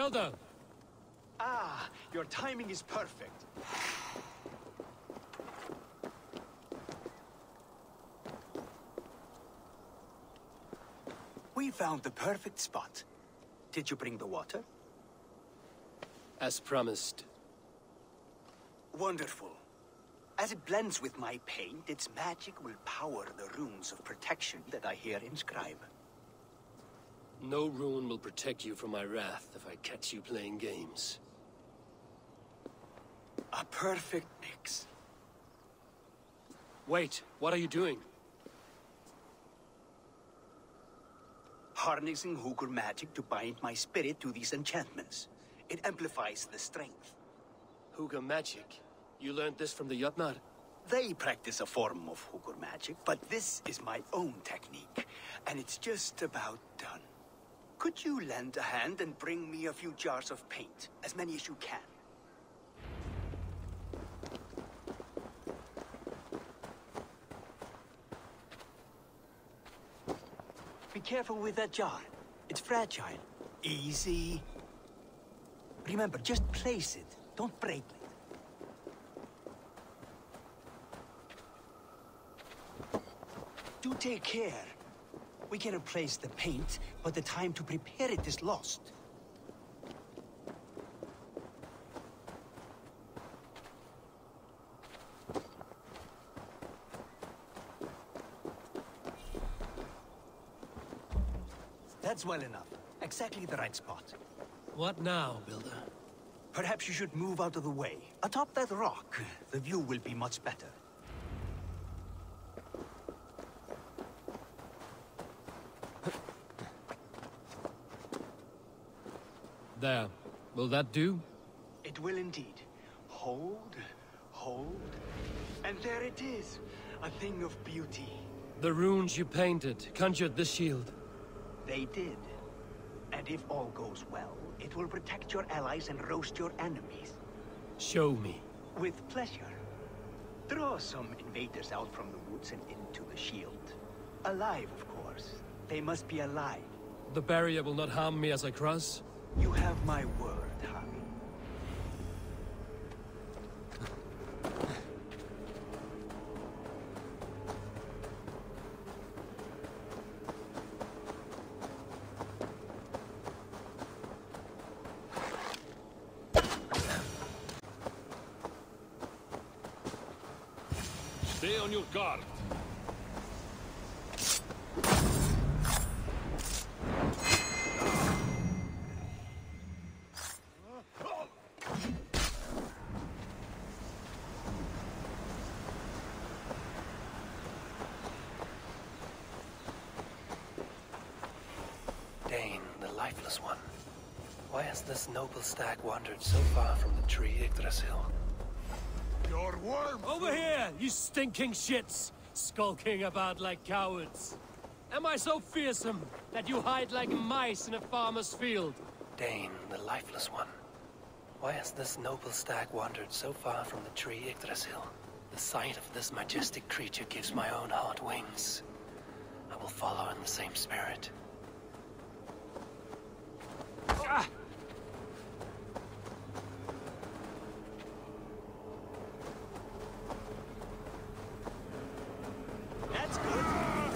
Builder! Ah, your timing is perfect. We found the perfect spot. Did you bring the water? As promised. Wonderful. As it blends with my paint, its magic will power the runes of protection that I hear inscribe. No rune will protect you from my wrath if I catch you playing games. A perfect mix. Wait, what are you doing? Harnessing Hooker magic to bind my spirit to these enchantments. It amplifies the strength. Hooker magic? You learned this from the Jotnar? They practice a form of Hooker magic, but this is my own technique, and it's just about done. Could you lend a hand and bring me a few jars of paint? As many as you can. Be careful with that jar. It's fragile. Easy. Remember, just place it. Don't break it. Do take care. We can replace the paint, but the time to prepare it is lost. That's well enough. Exactly the right spot. What now, Builder? Perhaps you should move out of the way. Atop that rock, the view will be much better. There. Will that do? It will indeed. Hold, hold, and there it is. A thing of beauty. The runes you painted conjured the shield. They did. And if all goes well, it will protect your allies and roast your enemies. Show me. With pleasure. Draw some invaders out from the woods and into the shield. Alive, of course. They must be alive. The barrier will not harm me as I cross? You have my word, Harry. Stay on your guard. Dane, the lifeless one. Why has this noble stag wandered so far from the tree Yggdrasil? Your worm! Over here, you stinking shits! Skulking about like cowards. Am I so fearsome that you hide like mice in a farmer's field? Dane, the lifeless one. Why has this noble stag wandered so far from the tree Yggdrasil? The sight of this majestic creature gives my own heart wings. I will follow in the same spirit. Ah! That's good.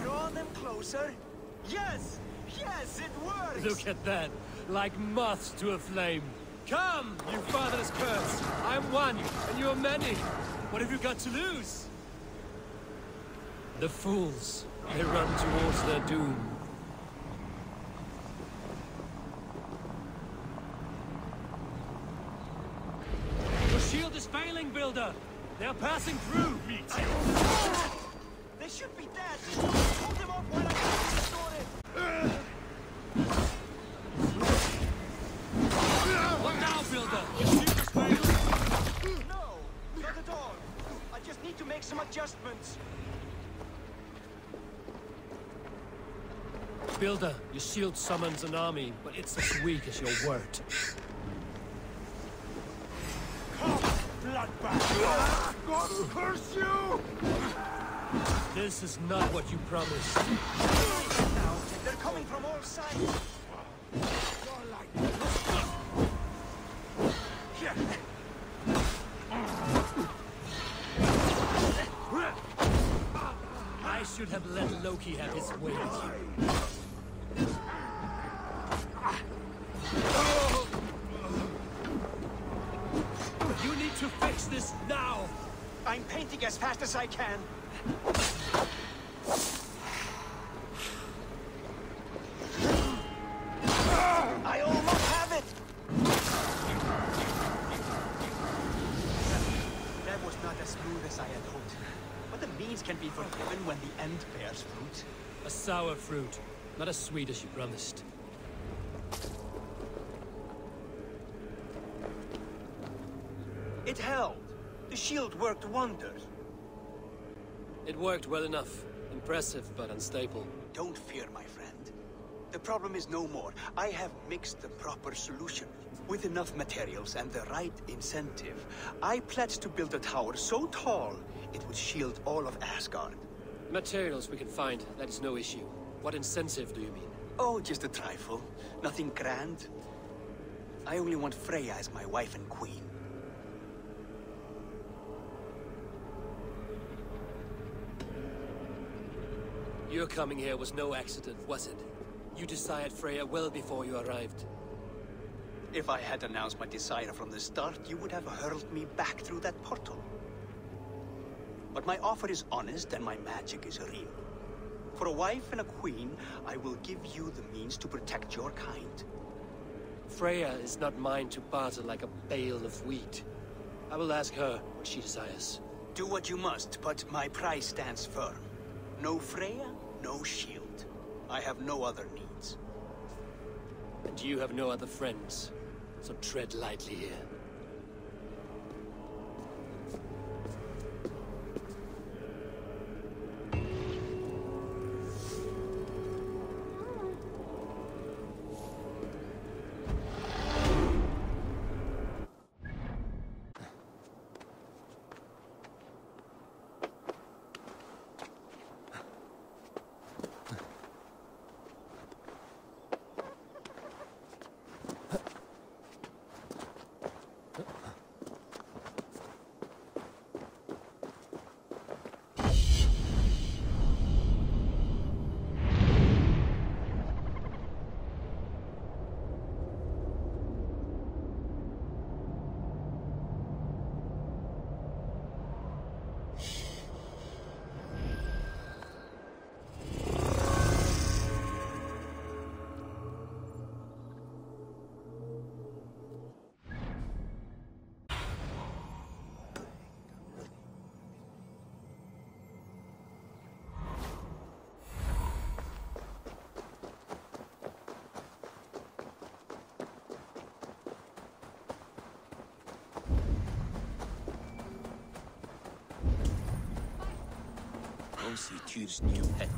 Draw them closer. Yes! Yes, it works! Look at that. Like moths to a flame. Come, you fatherless curse. I'm one, and you're many. What have you got to lose? The fools. They run towards their doom. Your shield is failing, Builder. They're passing through. They should be dead! Hold them off while I restore it! What now, Builder? Your shield is failing. No, not at all. I just need to make some adjustments. Builder, your shield summons an army, but it's as weak as your word. Bloodbath! God curse you! This is not what you promised. Now, they're coming from all sides. have let Loki have his way with you. You need to fix this now! I'm painting as fast as I can. I almost have it! That was not as smooth as I had hoped. But the means can be forgiven when the end bears fruit. A sour fruit, not as sweet as you promised. It held. The shield worked wonders. It worked well enough. Impressive, but unstable. Don't fear, my friend. The problem is no more. I have mixed the proper solution. With enough materials and the right incentive, I pledge to build a tower so tall, it would shield all of Asgard. Materials we can find, that is no issue. What incentive do you mean? Oh, just a trifle. Nothing grand. I only want Freya as my wife and queen. Your coming here was no accident, was it? You desired Freya well before you arrived. If I had announced my desire from the start, you would have hurled me back through that portal. But my offer is honest and my magic is real. For a wife and a queen, I will give you the means to protect your kind. Freya is not mine to barter like a bale of wheat. I will ask her what she desires. Do what you must, but my price stands firm. No Freya, no shield. I have no other needs. And you have no other friends, so tread lightly here. Go see Tyr's new pet.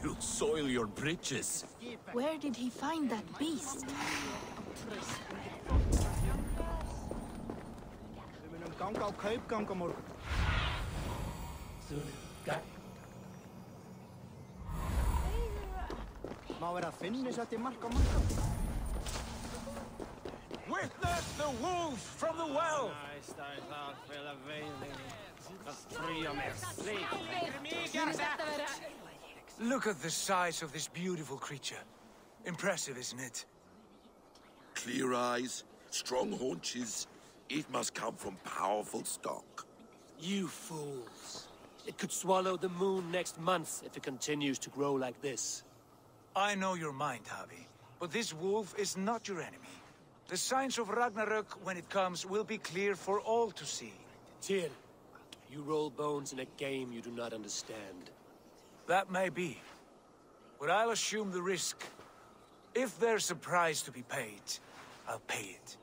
You'll soil your britches. Where did he find that beast? Witness the wolf from the well! Look at the size of this beautiful creature. Impressive, isn't it? Clear eyes, strong haunches. It must come from powerful stock. You fools. It could swallow the moon next month if it continues to grow like this. I know your mind, Javi, but this wolf is not your enemy. The signs of Ragnarök, when it comes, will be clear for all to see. Tyr, you roll bones in a game you do not understand. That may be, but I'll assume the risk. If there's a price to be paid, I'll pay it.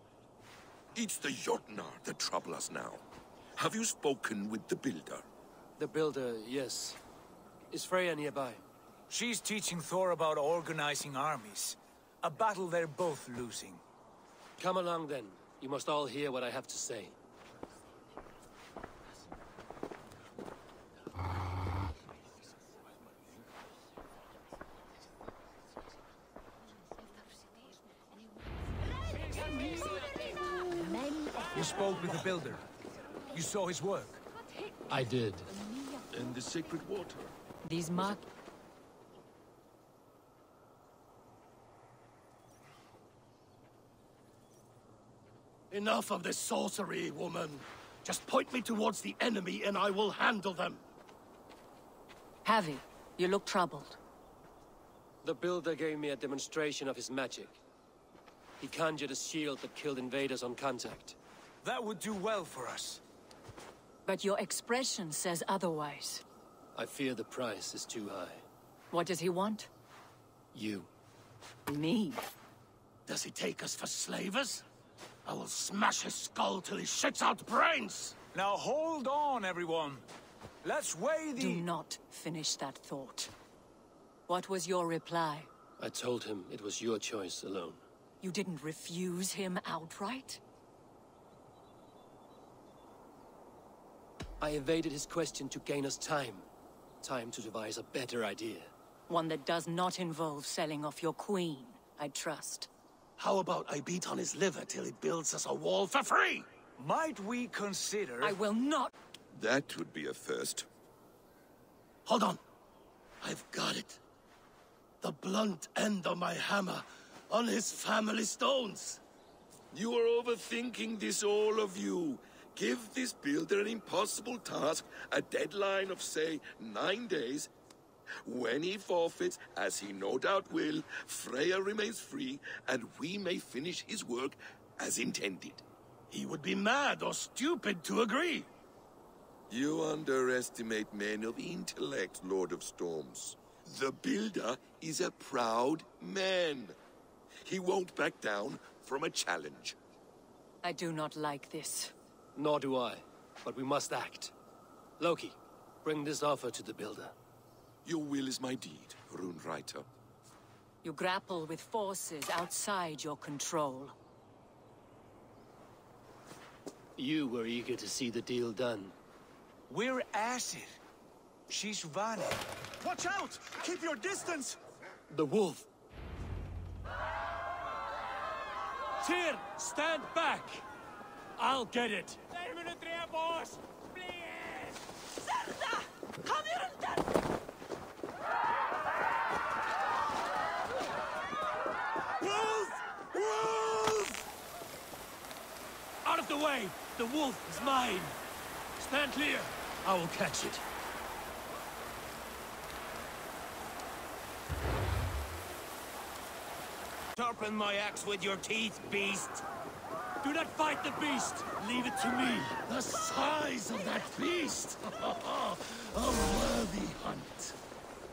It's the Jotnar that trouble us now. Have you spoken with the builder? The builder, yes. Is Freya nearby? She's teaching Thor about organizing armies. A battle they're both losing. Come along then. You must all hear what I have to say. You spoke with the builder. You saw his work. I did. And the sacred water? These mark... Enough of this sorcery, woman. Just point me towards the enemy and I will handle them. Javi, you look troubled. The Builder gave me a demonstration of his magic. He conjured a shield that killed invaders on contact. That would do well for us. But your expression says otherwise. I fear the price is too high. What does he want? You. Me? Does he take us for slavers? I will smash his skull till he shits out brains! Now hold on, everyone. Let's weigh the... Do not finish that thought. What was your reply? I told him it was your choice alone. You didn't refuse him outright? I evaded his question to gain us time. Time to devise a better idea. One that does not involve selling off your queen, I trust. How about I beat on his liver till he builds us a wall for free? Might we consider... I will not... That would be a first. Hold on. I've got it. The blunt end of my hammer on his family stones. You are overthinking this, all of you. Give this builder an impossible task, a deadline of, say, 9 days. When he forfeits, as he no doubt will, Freya remains free, and we may finish his work as intended. He would be mad or stupid to agree. You underestimate men of intellect, Lord of Storms. The builder is a proud man. He won't back down from a challenge. I do not like this. Nor do I, but we must act. Loki, bring this offer to the builder. Your will is my deed, Runewriter. You grapple with forces outside your control. You were eager to see the deal done. We're acid. She's Vani. Watch out! Keep your distance! The wolf! Tyr, stand back! I'll get it! Wolf! Wolf! Out of the way! The wolf is mine! Stand clear! I will catch it. Sharpen my axe with your teeth, beast! Do not fight the beast! Leave it to me! The size of that beast! A worthy hunt!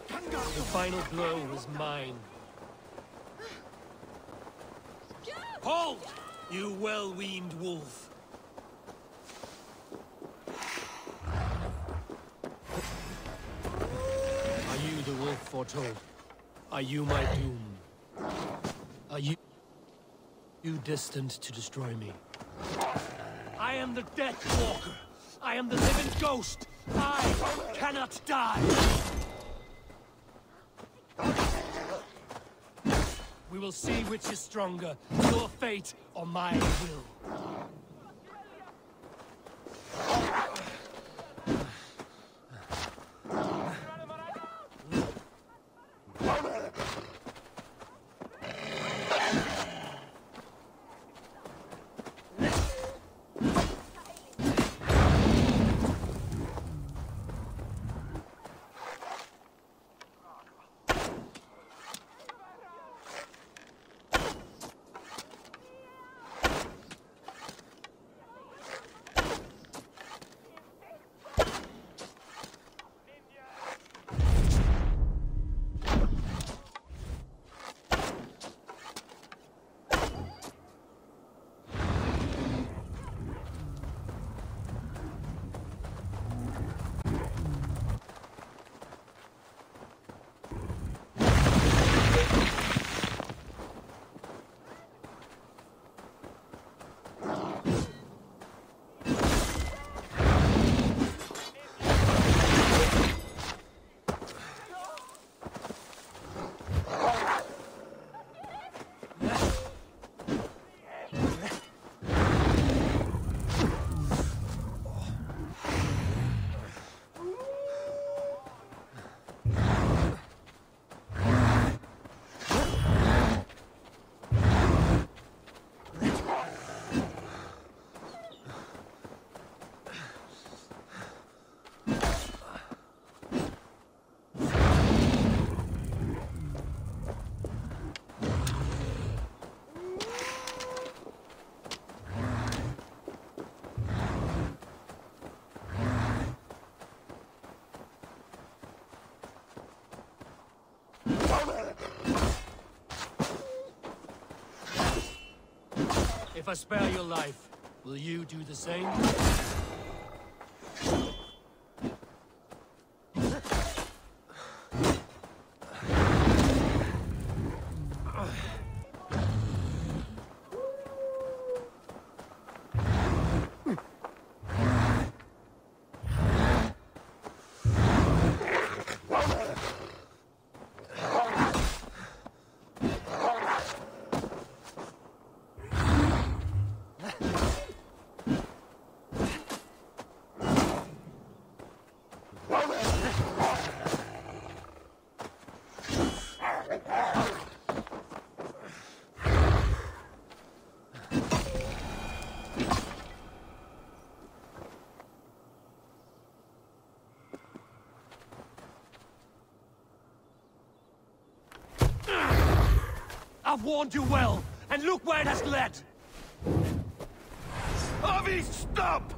The final blow is mine. Hold! You well-weaned wolf! Are you the wolf foretold? Are you my doom? Are you destined to destroy me? I am the Death Walker. I am the living ghost. I cannot die. We will see which is stronger, your fate or my will. If I spare your life, will you do the same? I've warned you well, and look where it has led! Avi, stop!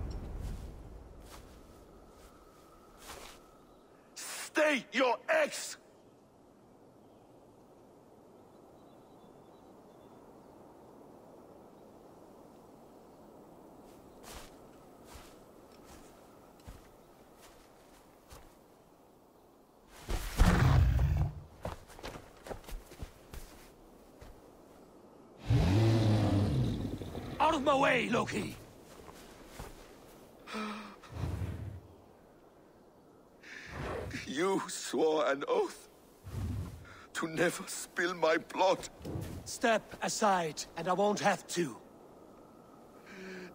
Stay your ex! Out of my way, Loki! You swore an oath to never spill my blood. Step aside, and I won't have to.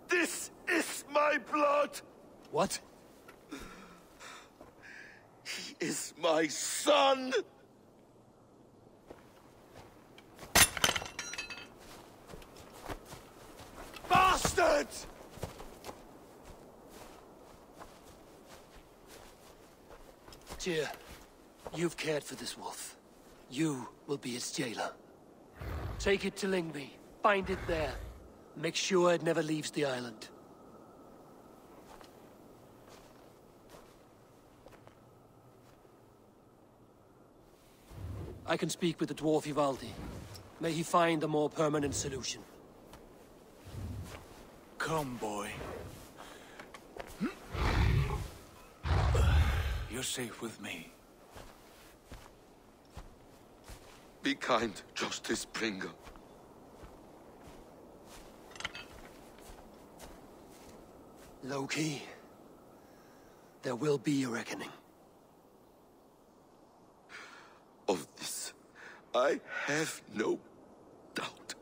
This is my blood! What? He is my son! Bastard! Tyr, you've cared for this wolf. You will be its jailer. Take it to Lingby. Find it there. Make sure it never leaves the island. I can speak with the dwarf Ivaldi. May he find a more permanent solution. Come, boy. You're safe with me. Be kind, Justice Bringer. Loki, there will be a reckoning. Of this, I have no doubt.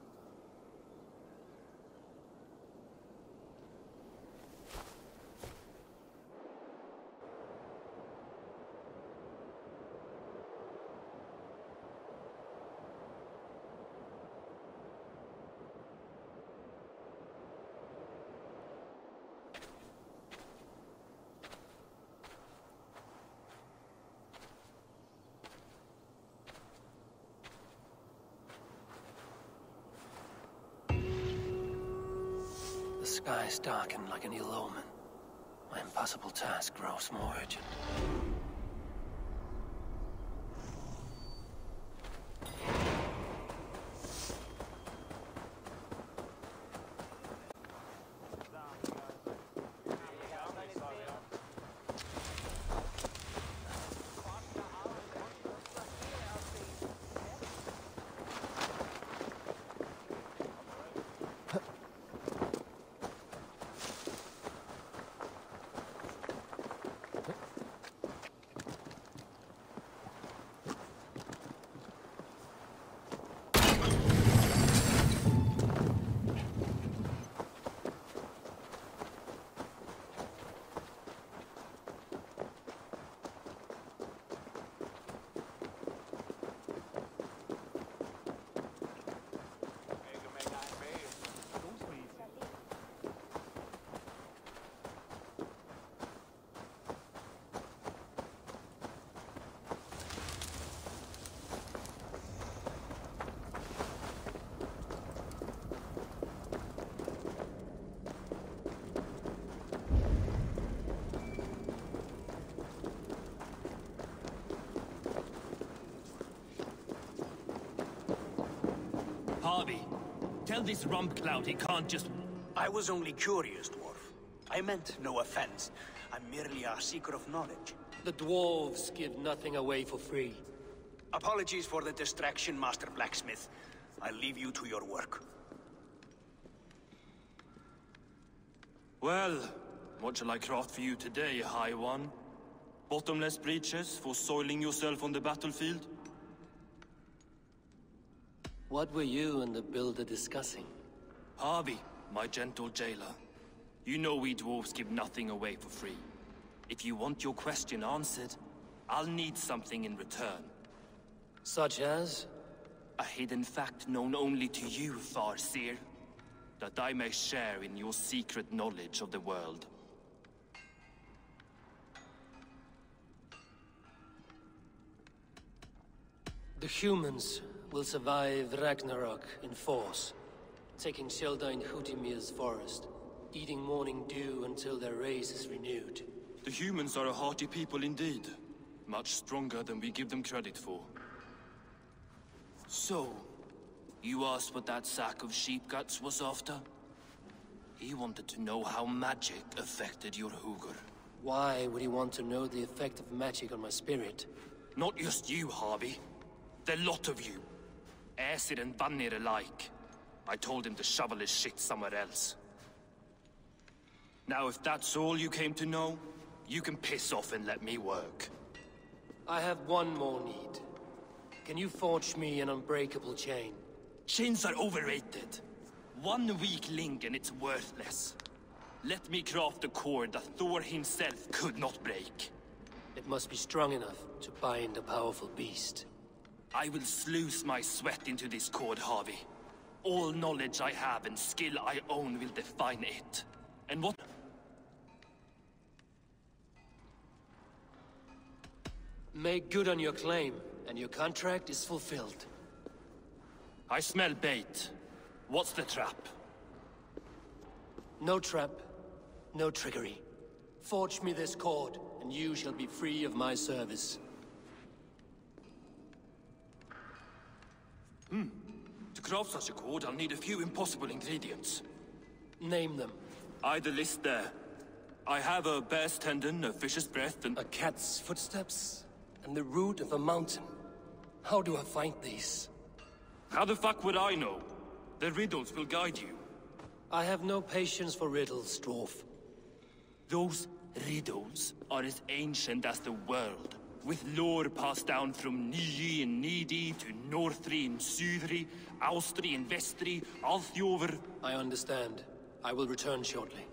The skies darken like an ill omen. My impossible task grows more urgent. Tell this rump cloud he can't just... I was only curious, dwarf. I meant no offense. I'm merely a seeker of knowledge. The dwarves give nothing away for free. Apologies for the distraction, Master Blacksmith. I'll leave you to your work. Well, what shall I craft for you today, High One? Bottomless breeches for soiling yourself on the battlefield? What were you and the builder discussing? Harvey, my gentle jailer. You know we dwarves give nothing away for free. If you want your question answered, I'll need something in return. Such as? A hidden fact known only to you, Farseer. That I may share in your secret knowledge of the world. The humans will survive Ragnarok in force, taking shelter in Hutimir's forest, eating morning dew until their race is renewed. The humans are a hearty people indeed. Much stronger than we give them credit for. So, you asked what that sack of sheep guts was after? He wanted to know how magic affected your Hugr. Why would he want to know the effect of magic on my spirit? Not just you, Harvey. The lot of you. Aesir and Vanir alike. I told him to shovel his shit somewhere else. Now if that's all you came to know, you can piss off and let me work. I have one more need. Can you forge me an unbreakable chain? Chains are overrated. One weak link and it's worthless. Let me craft a cord that Thor himself could not break. It must be strong enough to bind a powerful beast. I will sluice my sweat into this cord, Harvey. All knowledge I have and skill I own will define it. And what... Make good on your claim, and your contract is fulfilled. I smell bait. What's the trap? No trap, no trickery. Forge me this cord, and you shall be free of my service. To craft such a cord, I'll need a few impossible ingredients. Name them. The list there. I have a bear's tendon, a fish's breath, and... A cat's footsteps, and the root of a mountain. How do I find these? How the fuck would I know? The riddles will guide you. I have no patience for riddles, dwarf. Those riddles are as ancient as the world, with lore passed down from Niji and Nidi to Northri and Sudri, Austri and Vestri, Althjover. I understand. I will return shortly.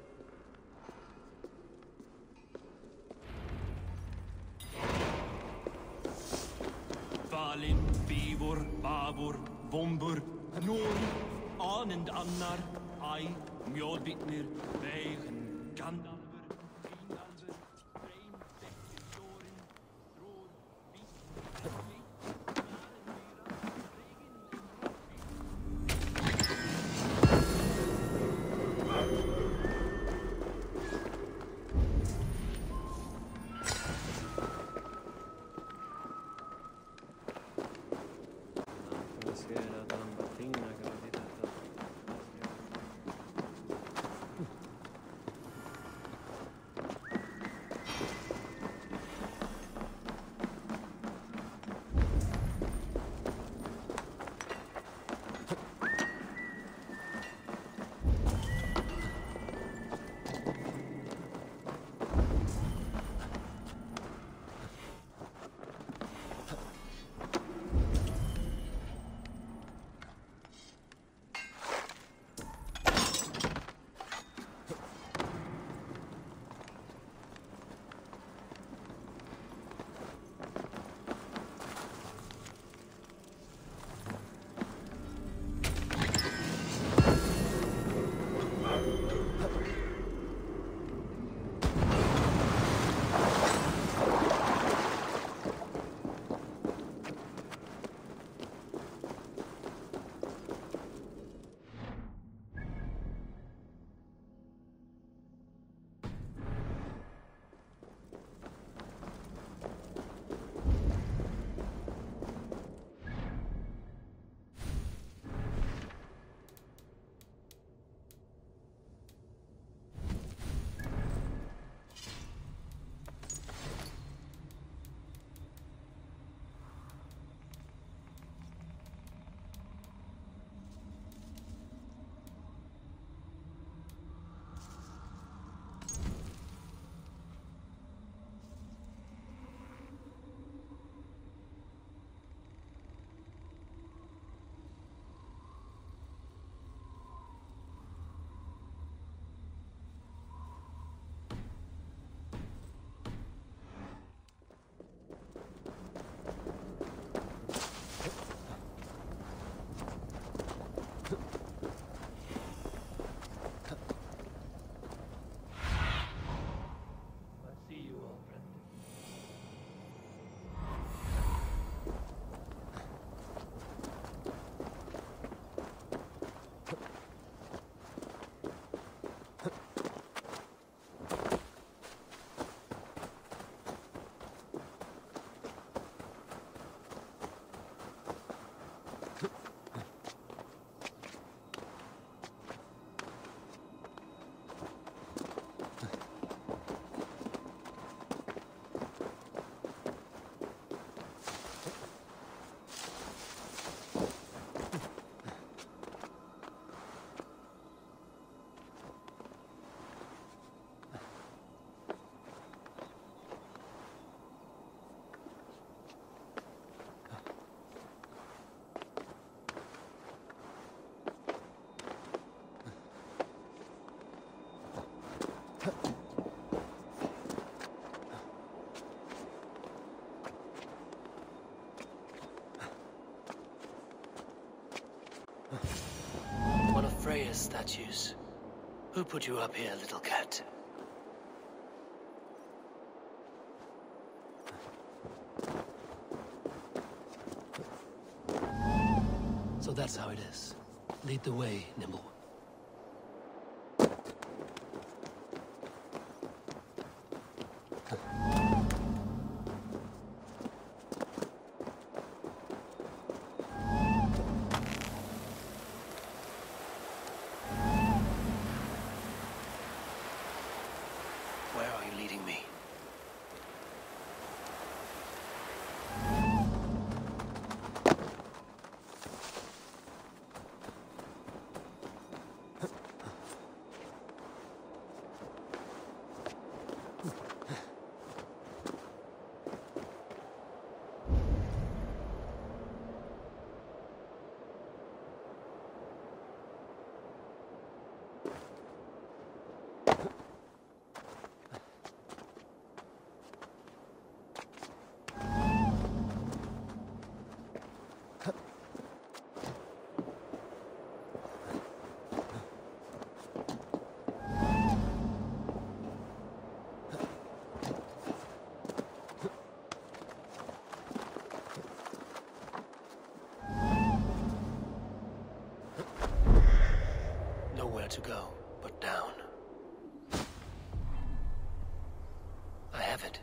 Valin, Vivor, Bavor, Vombur, Nor, Anand Annar, I, Mjolbitnir, Veigen, Gandalfur, Fingalfur, Rein, Vektir, Thorin, Dror, statues. Who put you up here, little cat? So that's how it is. Lead the way, Nimble. Where are you leading me? Nowhere to go but down. I have it.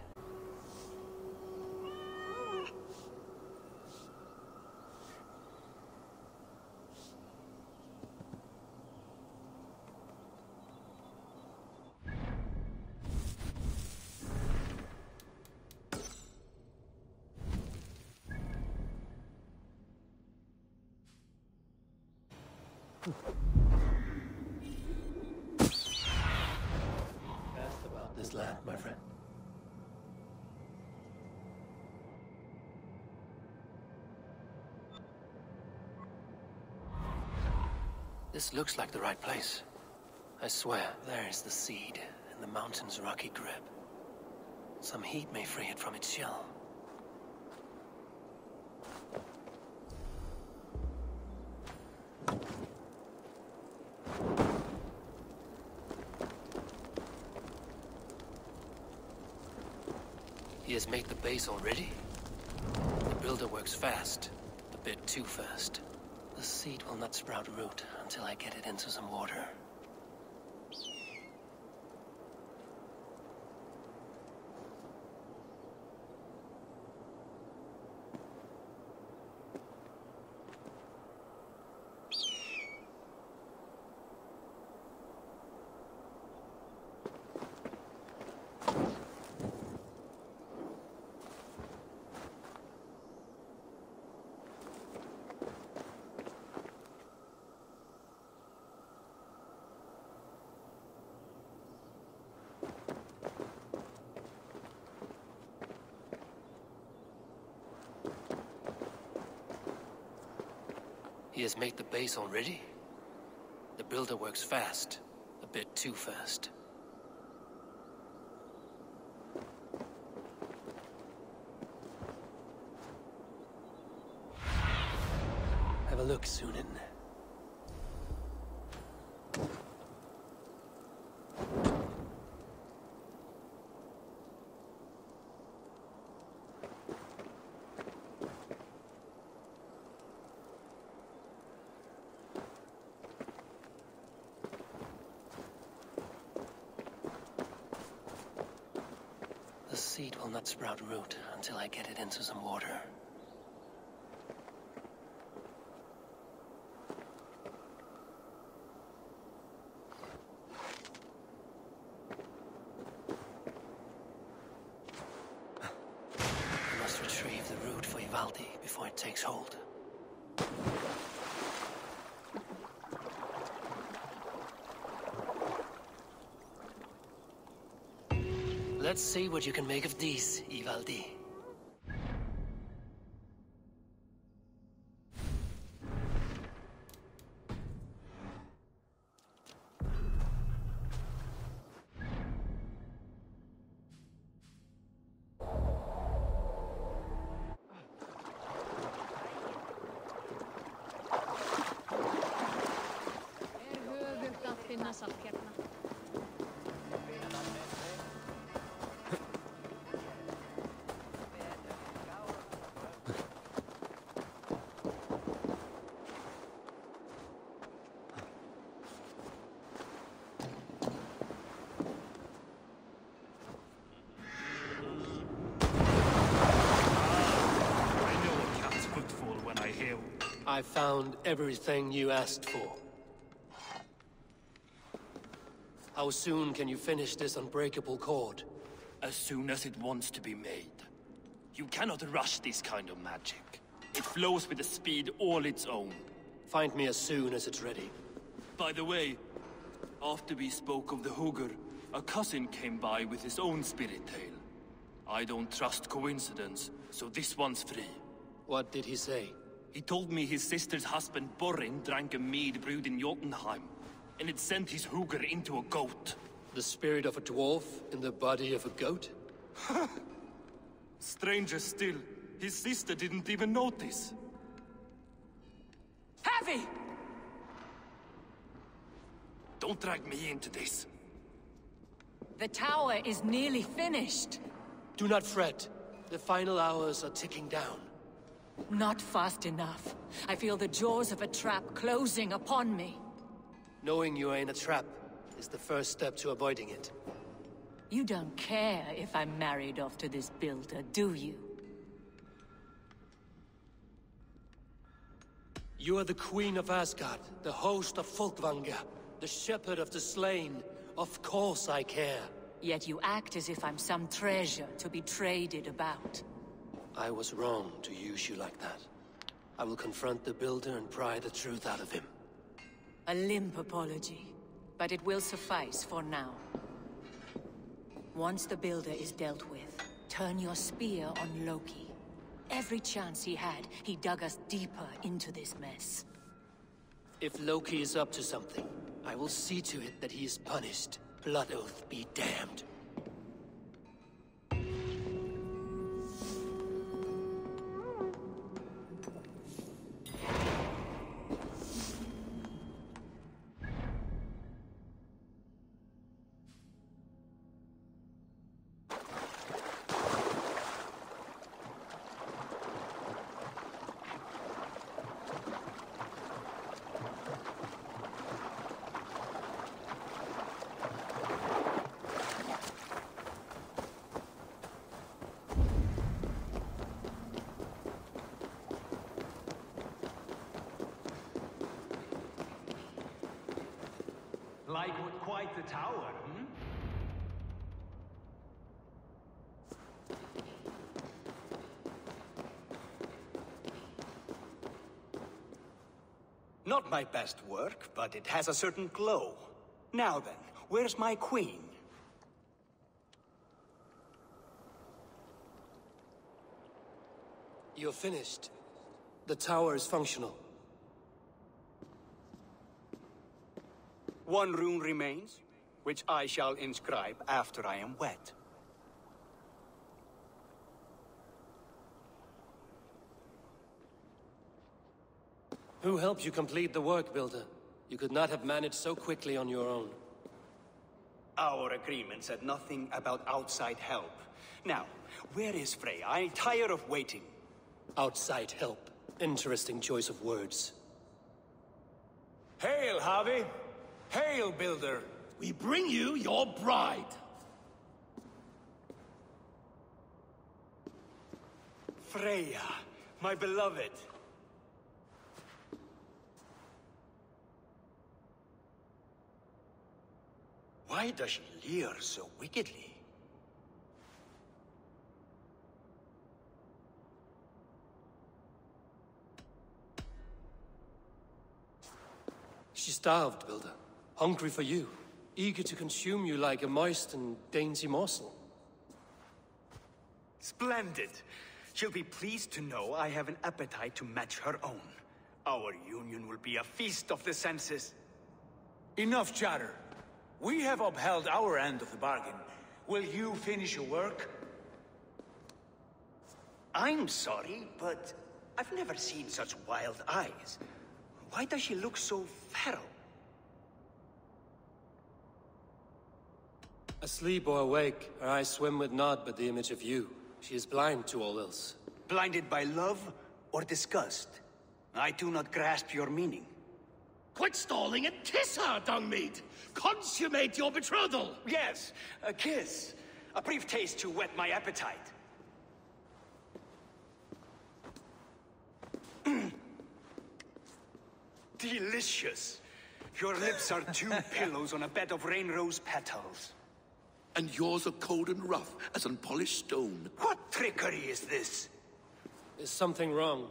Ask about this land, my friend. This looks like the right place. I swear, there is the seed in the mountain's rocky grip. Some heat may free it from its shell. He has made the base already? The builder works fast. A bit too fast. The seed will not sprout root until I get it into some water. He has made the base already? The builder works fast. A bit too fast. Have a look, Sunan. The seed will not sprout root until I get it into some water. I must retrieve the root for Ivaldi before it takes hold. Let's see what you can make of these, Ivaldi. I found everything you asked for. How soon can you finish this unbreakable cord? As soon as it wants to be made. You cannot rush this kind of magic. It flows with a speed all its own. Find me as soon as it's ready. By the way, after we spoke of the Hugr, a cousin came by with his own spirit tale. I don't trust coincidence, so this one's free. What did he say? He told me his sister's husband Borin drank a mead brewed in Jotunheim, and it sent his Hugr into a goat. The spirit of a dwarf in the body of a goat? Stranger still, his sister didn't even notice. Heavy! Don't drag me into this. The tower is nearly finished. Do not fret. The final hours are ticking down. Not fast enough. I feel the jaws of a trap closing upon me. Knowing you are in a trap is the first step to avoiding it. You don't care if I'm married off to this builder, do you? You are the Queen of Asgard, the host of Folkvanga, the shepherd of the slain. Of course I care. Yet you act as if I'm some treasure to be traded about. I was wrong to use you like that. I will confront the builder and pry the truth out of him. A limp apology, but it will suffice for now. Once the builder is dealt with, turn your spear on Loki. Every chance he had, he dug us deeper into this mess. If Loki is up to something, I will see to it that he is punished. Blood Oath be damned. Like quite the tower, hmm? Not my best work, but it has a certain glow. Now then, where's my queen? You're finished. The tower is functional. One rune remains, which I shall inscribe after I am wed. Who helped you complete the work, Builder? You could not have managed so quickly on your own. Our agreement said nothing about outside help. Now, where is Frey? I'm tired of waiting. Outside help. Interesting choice of words. Hail, Javi! Hail, Builder! We bring you your bride. Freya, my beloved. Why does she leer so wickedly? She starved, Builder. Hungry for you. Eager to consume you like a moist and dainty morsel. Splendid. She'll be pleased to know I have an appetite to match her own. Our union will be a feast of the senses. Enough chatter. We have upheld our end of the bargain. Will you finish your work? I'm sorry, but I've never seen such wild eyes. Why does she look so feral? Asleep or awake, her eyes swim with naught but the image of you. She is blind to all else. Blinded by love or disgust? I do not grasp your meaning. Quit stalling and kiss her, Dungmeat! Consummate your betrothal! Yes, a kiss. A brief taste to whet my appetite. Delicious. Your lips are two pillows on a bed of rain rose petals. And yours are cold and rough as unpolished stone. What trickery is this? Is something wrong?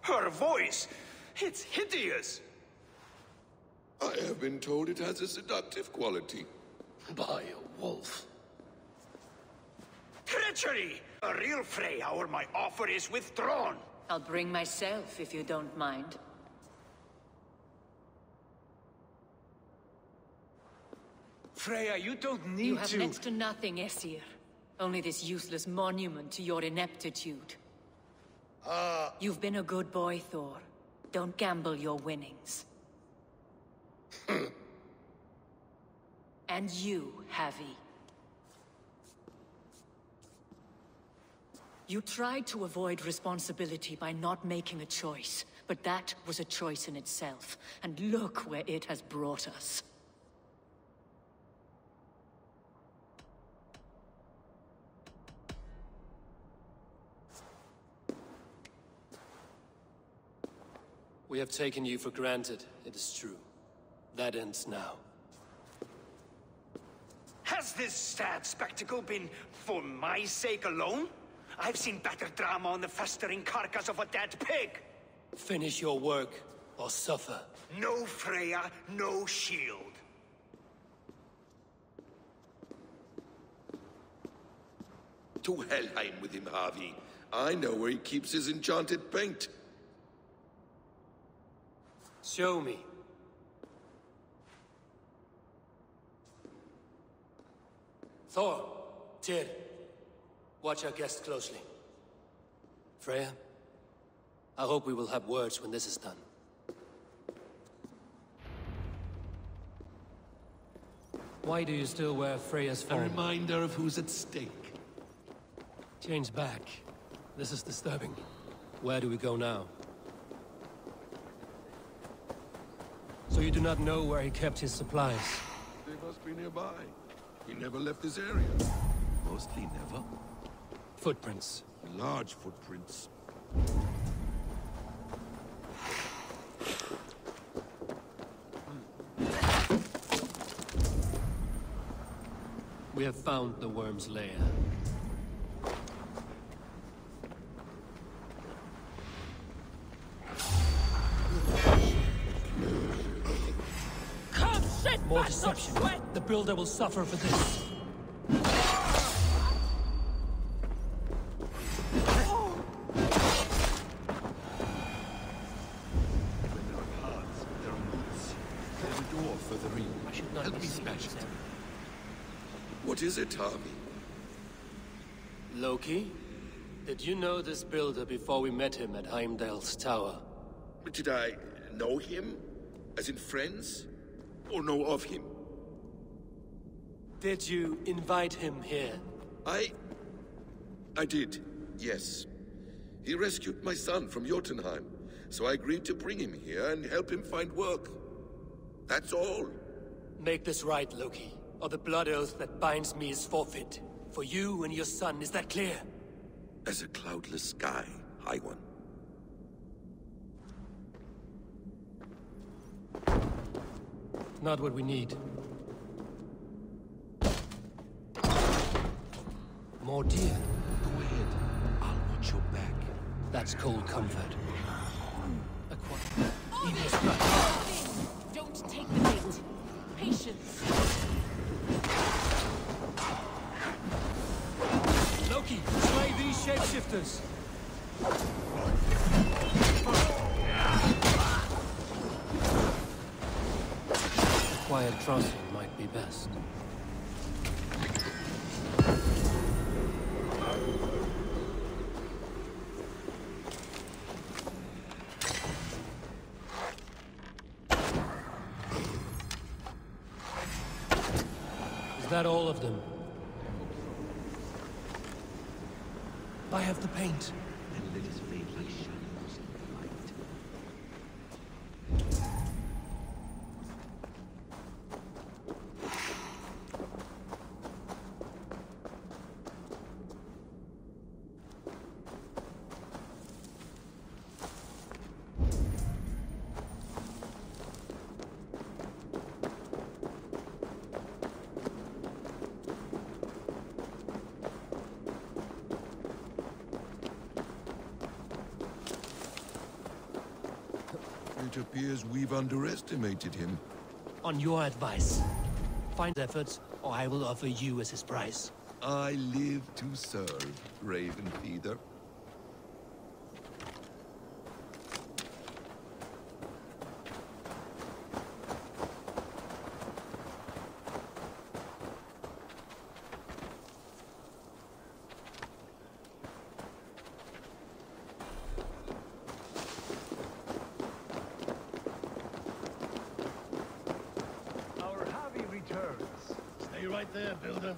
Her voice! It's hideous! I have been told it has a seductive quality. By a wolf. Treachery! A real Freya or my offer is withdrawn! I'll bring myself if you don't mind. Freya, you don't need You have to... next to nothing, Aesir. Only this useless monument to your ineptitude. You've been a good boy, Thor. Don't gamble your winnings. And you, Havi. You tried to avoid responsibility by not making a choice, but that was a choice in itself, and look where it has brought us. We have taken you for granted, it is true. That ends now. Has this sad spectacle been for my sake alone? I've seen better drama on the festering carcass of a dead pig! Finish your work, or suffer. No Freya, no shield. To Helheim with him, Harvey. I know where he keeps his enchanted paint. Show me. Thor, Tyr, watch our guest closely. Freya, I hope we will have words when this is done. Why do you still wear Freya's A form? reminder of who's at stake. Change back. This is disturbing. Where do we go now? So you do not know where he kept his supplies? They must be nearby. He never left this area. Mostly never. Footprints. Large footprints. We have found the worm's lair. More deception. The builder will suffer for this. When there are paths, there are moats. There's a door further in. I should not Help me smash it. What is it, Harvey? Loki? Did you know this builder before we met him at Heimdall's tower? Did I know him? As in friends? Or know of him? Did you invite him here? I did, yes. He rescued my son from Jotunheim, so I agreed to bring him here and help him find work. That's all. Make this right, Loki, or the blood oath that binds me is forfeit. For you and your son, is that clear? As a cloudless sky, High One. Not what we need. More deer. Go ahead. I'll watch your back. That's cold comfort. Don't take the bait. Patience. Loki, slay these shapeshifters. A quiet crossing might be best. Is that all of them? I have the paint. And let us fade like shadows in the light. It appears we've underestimated him. On your advice, find efforts, or I will offer you as his price. I live to serve, Raven Feeder. Our Javi returns. Stay right there, Builder.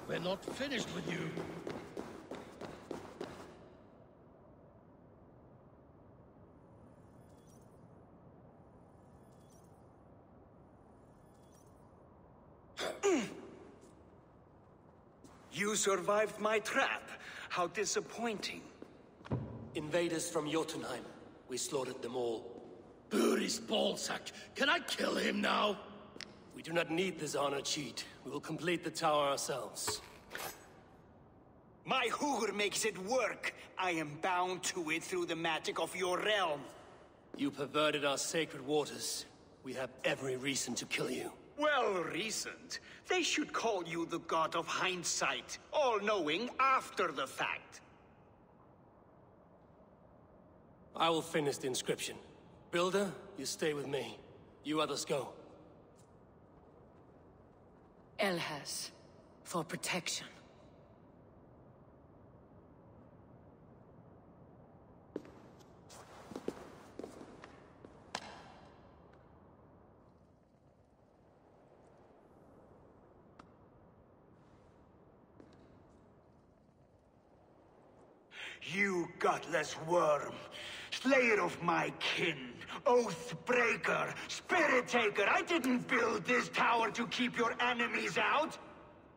We're not finished with you. You survived my trap. How disappointing. Invaders from Jotunheim. We slaughtered them all. Buri's ballsack. Can I kill him now? We do not need this honor cheat. We will complete the tower ourselves. My Hugr makes it work. I am bound to it through the magic of your realm. You perverted our sacred waters. We have every reason to kill you. Well reasoned. They should call you the god of hindsight, all-knowing after the fact. I will finish the inscription. Builder, you stay with me. You others go. Elhas, for protection. You gutless worm, slayer of my kin, oath breaker, spirit taker. I didn't build this tower to keep your enemies out.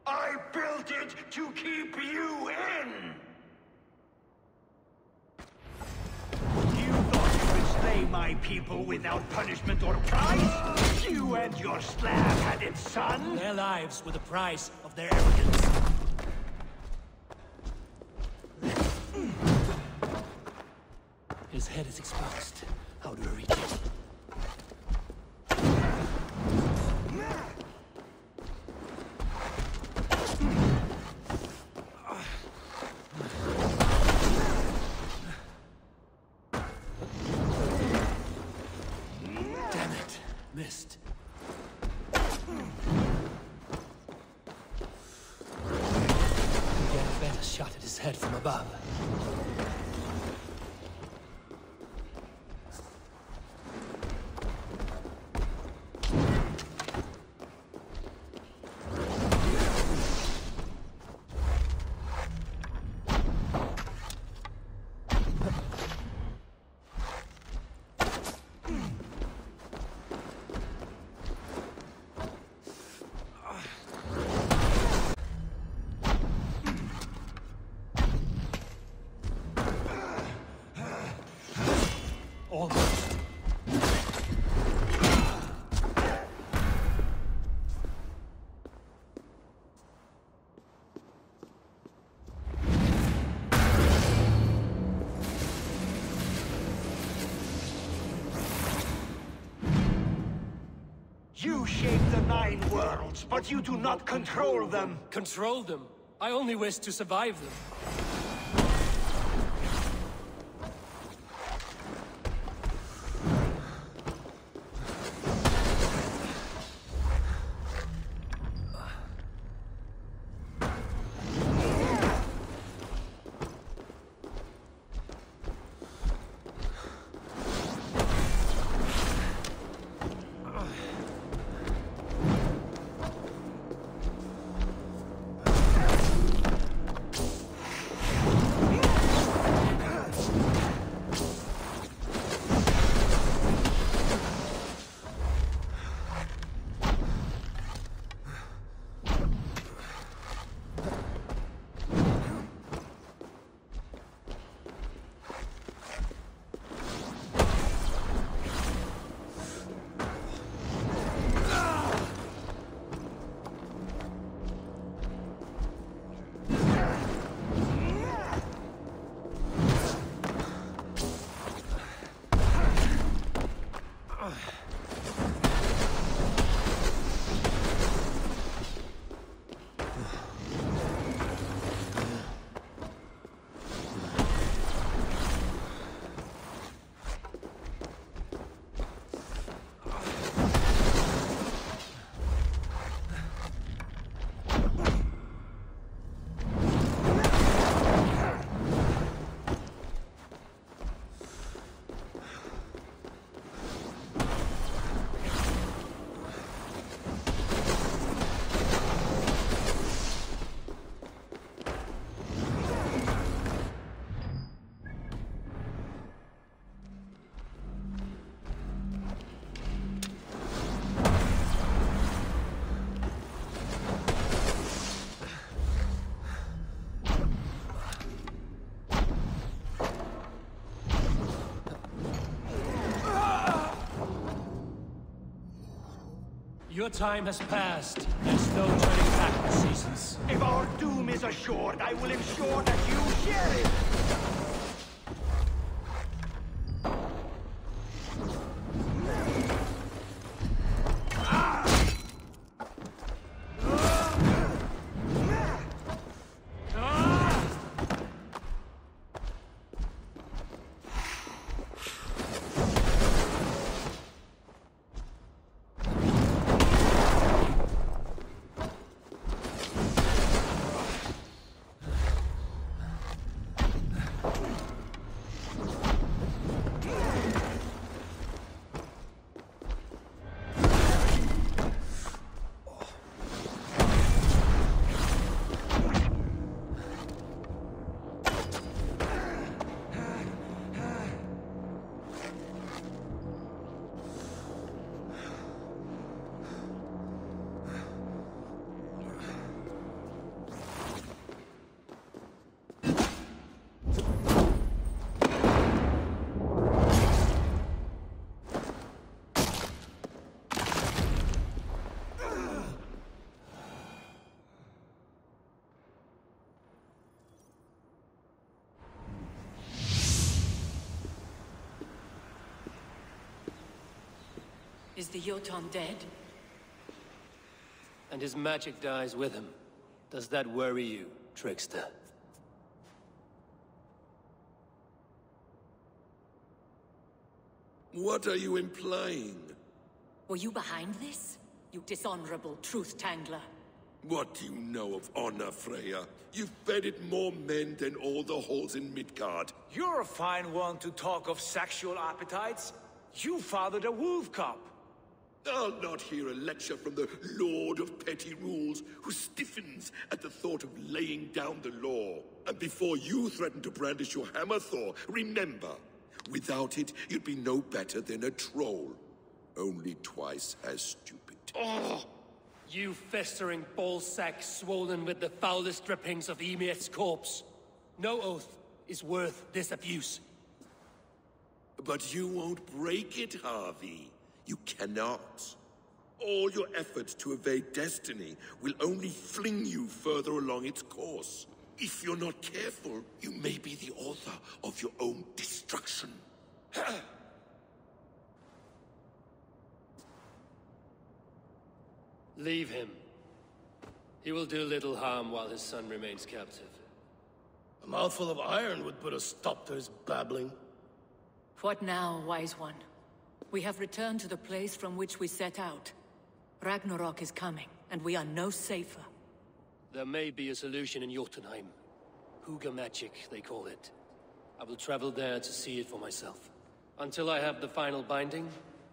I built it to keep you in. You thought you could slay my people without punishment or prize? You and your slab-headed son? Their lives were the price of their arrogance. His head is exposed. How do I reach it? Damn it. Missed. We get a better shot at his head from above. Almost. You shape the 9 worlds, but you do not control them. Control them? I only wish to survive them. Your time has passed. There's no turning back the seasons. If our doom is assured, I will ensure that you share it! Is the Jotun dead? And his magic dies with him. Does that worry you, trickster? What are you implying? Were you behind this? You dishonorable truth-tangler. What do you know of honor, Freya? You've bedded more men than all the halls in Midgard. You're a fine one to talk of sexual appetites. You fathered a wolf cub. I'll not hear a lecture from the Lord of Petty Rules, who stiffens at the thought of laying down the law. And before you threaten to brandish your hammer, Thor, remember, without it, you'd be no better than a troll. Only twice as stupid. Oh! You festering ballsack swollen with the foulest drippings of Ymir's corpse. No oath is worth this abuse. But you won't break it, Harvey. You cannot. All your efforts to evade destiny will only fling you further along its course. If you're not careful, you may be the author of your own destruction. Leave him. He will do little harm while his son remains captive. A mouthful of iron would put a stop to his babbling. What now, wise one? We have returned to the place from which we set out. Ragnarok is coming, and we are no safer. There may be a solution in Jotunheim. Hugger magic, they call it. I will travel there to see it for myself. Until I have the final binding,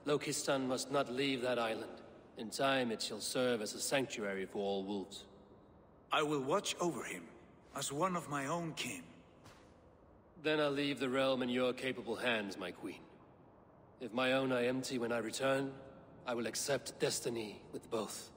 Lokistan must not leave that island. In time, it shall serve as a sanctuary for all wolves. I will watch over him, as one of my own kin. Then I'll leave the realm in your capable hands, my queen. If my own are empty when I return, I will accept destiny with both.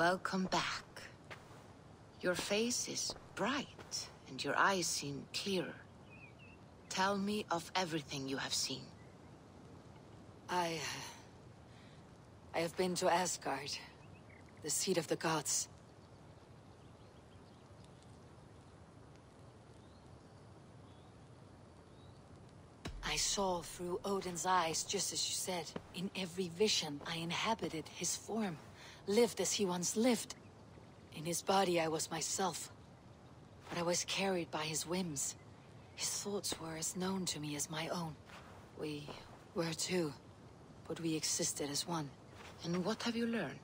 Welcome back. Your face is bright, and your eyes seem clearer. Tell me of everything you have seen. I have been to Asgard, the seat of the gods. I saw through Odin's eyes, just as you said. In every vision, I inhabited his form, lived as he once lived. In his body, I was myself. But I was carried by his whims. His thoughts were as known to me as my own. We were two, but we existed as one. And what have you learned?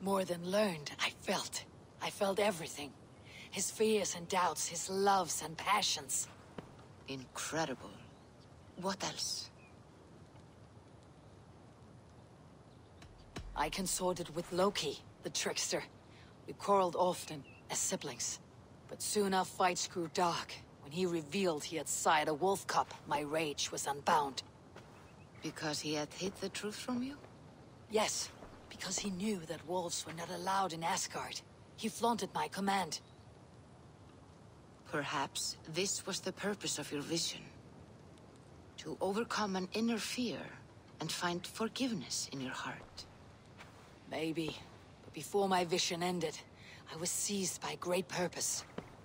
More than learned, I felt. I felt everything. His fears and doubts, his loves and passions. Incredible. What else? I consorted with Loki, the trickster. We quarreled often, as siblings. But soon our fights grew dark. When he revealed he had sired a wolf cub, my rage was unbound. Because he had hid the truth from you? Yes, because he knew that wolves were not allowed in Asgard. He flaunted my command. Perhaps this was the purpose of your vision. To overcome an inner fear and find forgiveness in your heart. Maybe. But before my vision ended, I was seized by great purpose.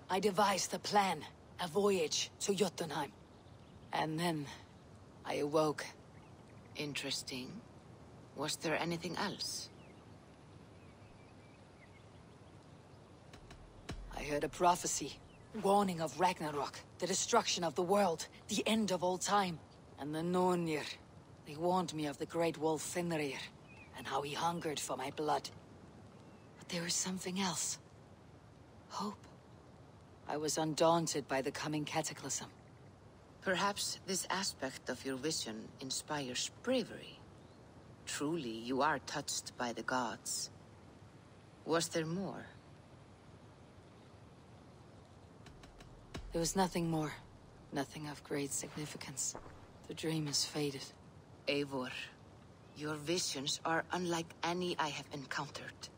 I devised a plan, a voyage to Jotunheim. And then, I awoke. Interesting. Was there anything else? I heard a prophecy, warning of Ragnarok, the destruction of the world, the end of all time. And the Nornir, they warned me of the great wolf Fenrir, and how he hungered for my blood. But there was something else. Hope. I was undaunted by the coming cataclysm. Perhaps this aspect of your vision inspires bravery. Truly, you are touched by the gods. Was there more? There was nothing more. Nothing of great significance. The dream is faded. Eivor, your visions are unlike any I have encountered.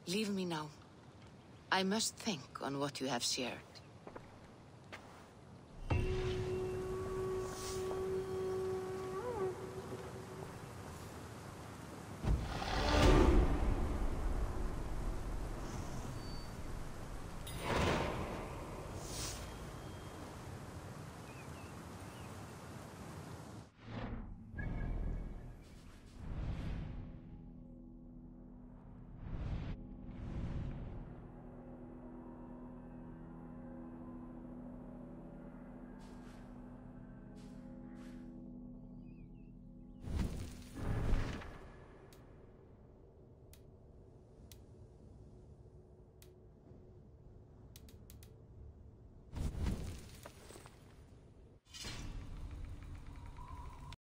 Leave me now. I must think on what you have shared.